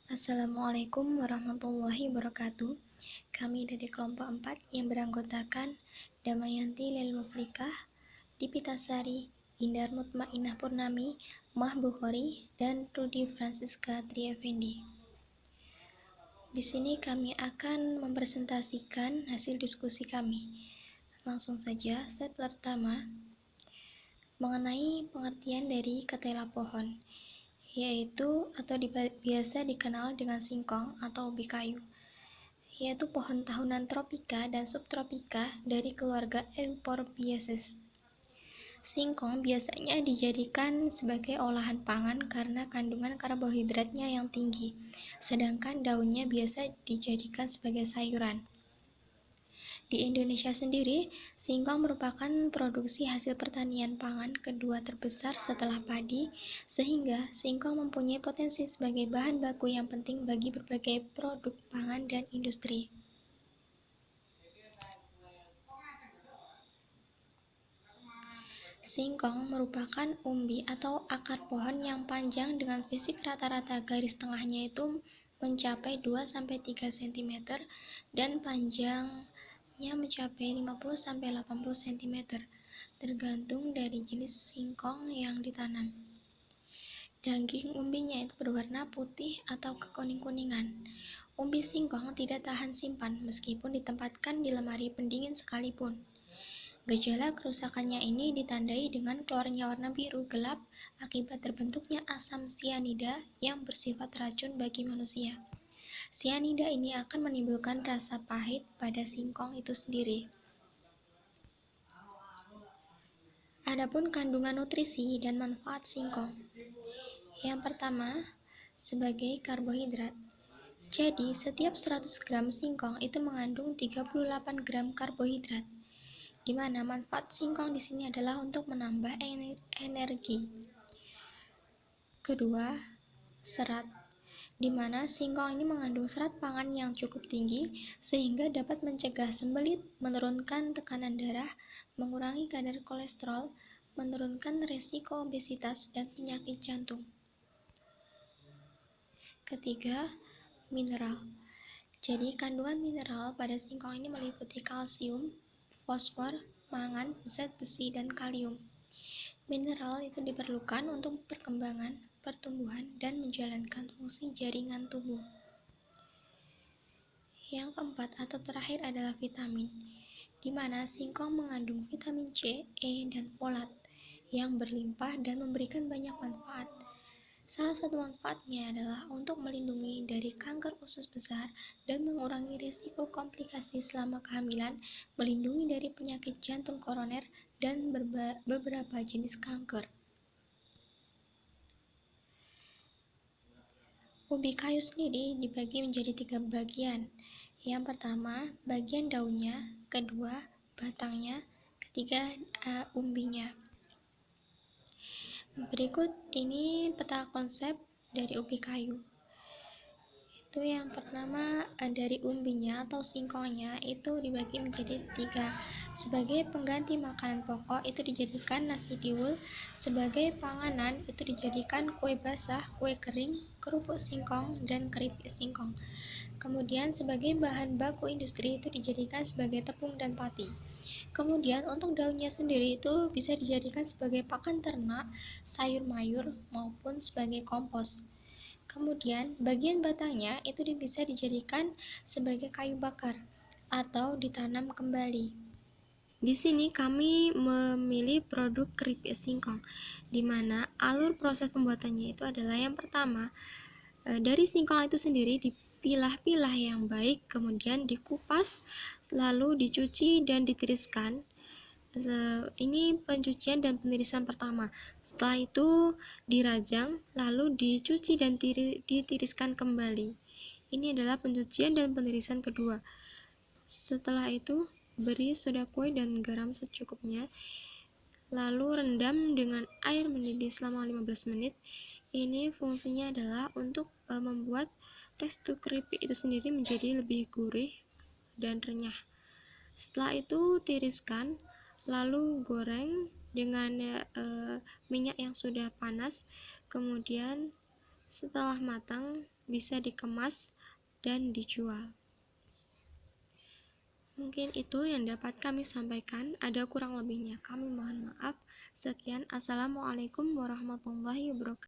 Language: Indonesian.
Assalamualaikum warahmatullahi wabarakatuh. Kami dari kelompok 4 yang beranggotakan Damayanti Lel Muflikah, Dipitasari, Indar Mutmainah Purnami, Mah Bukhari, dan Rudi Francisca Trieffendi. Di sini kami akan mempresentasikan hasil diskusi kami. Langsung saja, set pertama mengenai pengertian dari ketela pohon, yaitu atau biasa dikenal dengan singkong atau ubi kayu, yaitu pohon tahunan tropika dan subtropika dari keluarga Euphorbiaceae. Singkong biasanya dijadikan sebagai olahan pangan karena kandungan karbohidratnya yang tinggi, sedangkan daunnya biasa dijadikan sebagai sayuran. Di Indonesia sendiri, singkong merupakan produksi hasil pertanian pangan kedua terbesar setelah padi, sehingga singkong mempunyai potensi sebagai bahan baku yang penting bagi berbagai produk pangan dan industri. Singkong merupakan umbi atau akar pohon yang panjang dengan fisik rata-rata garis tengahnya itu mencapai 2-3 cm dan panjang mencapai 50-80 cm, tergantung dari jenis singkong yang ditanam. Daging umbinya itu berwarna putih atau kekuning-kuningan. Umbi singkong tidak tahan simpan meskipun ditempatkan di lemari pendingin sekalipun. Gejala kerusakannya ini ditandai dengan keluarnya warna biru gelap akibat terbentuknya asam sianida yang bersifat racun bagi manusia. Sianida ini akan menimbulkan rasa pahit pada singkong itu sendiri. Adapun kandungan nutrisi dan manfaat singkong. Yang pertama, sebagai karbohidrat. Jadi, setiap 100 gram singkong itu mengandung 38 gram karbohidrat, di mana manfaat singkong di sini adalah untuk menambah energi. Kedua, serat, di mana singkong ini mengandung serat pangan yang cukup tinggi sehingga dapat mencegah sembelit, menurunkan tekanan darah, mengurangi kadar kolesterol, menurunkan resiko obesitas dan penyakit jantung. Ketiga, mineral. Jadi kandungan mineral pada singkong ini meliputi kalsium, fosfor, mangan, zat besi, dan kalium. Mineral itu diperlukan untuk perkembangan, pertumbuhan, dan menjalankan fungsi jaringan tubuh. Yang keempat atau terakhir adalah vitamin, di mana singkong mengandung vitamin C, E, dan folat yang berlimpah dan memberikan banyak manfaat. Salah satu manfaatnya adalah untuk melindungi dari kanker usus besar dan mengurangi risiko komplikasi selama kehamilan, melindungi dari penyakit jantung koroner, dan beberapa jenis kanker. Ubi kayu sendiri dibagi menjadi 3 bagian. Yang pertama, bagian daunnya, kedua, batangnya, ketiga, umbinya. Berikut ini peta konsep dari ubi kayu. Itu yang pertama, dari umbinya atau singkongnya itu dibagi menjadi 3. Sebagai pengganti makanan pokok itu dijadikan nasi tiwul, sebagai panganan itu dijadikan kue basah, kue kering, kerupuk singkong, dan keripik singkong. Kemudian sebagai bahan baku industri itu dijadikan sebagai tepung dan pati. Kemudian untuk daunnya sendiri itu bisa dijadikan sebagai pakan ternak, sayur mayur, maupun sebagai kompos. Kemudian bagian batangnya itu bisa dijadikan sebagai kayu bakar atau ditanam kembali. Di sini kami memilih produk keripik singkong, di mana alur proses pembuatannya itu adalah yang pertama, dari singkong itu sendiri dipilah-pilah yang baik, kemudian dikupas, lalu dicuci dan ditiriskan. Ini pencucian dan penirisan pertama. Setelah itu dirajang, lalu dicuci dan ditiriskan kembali. Ini adalah pencucian dan penirisan kedua. Setelah itu beri soda kue dan garam secukupnya, lalu rendam dengan air mendidih selama 15 menit. Ini fungsinya adalah untuk membuat tekstur keripik itu sendiri menjadi lebih gurih dan renyah. Setelah itu tiriskan, lalu goreng dengan minyak yang sudah panas. Kemudian Setelah matang, bisa dikemas dan dijual. Mungkin itu yang dapat kami sampaikan. Ada kurang lebihnya kami mohon maaf. Sekian, assalamualaikum warahmatullahi wabarakatuh.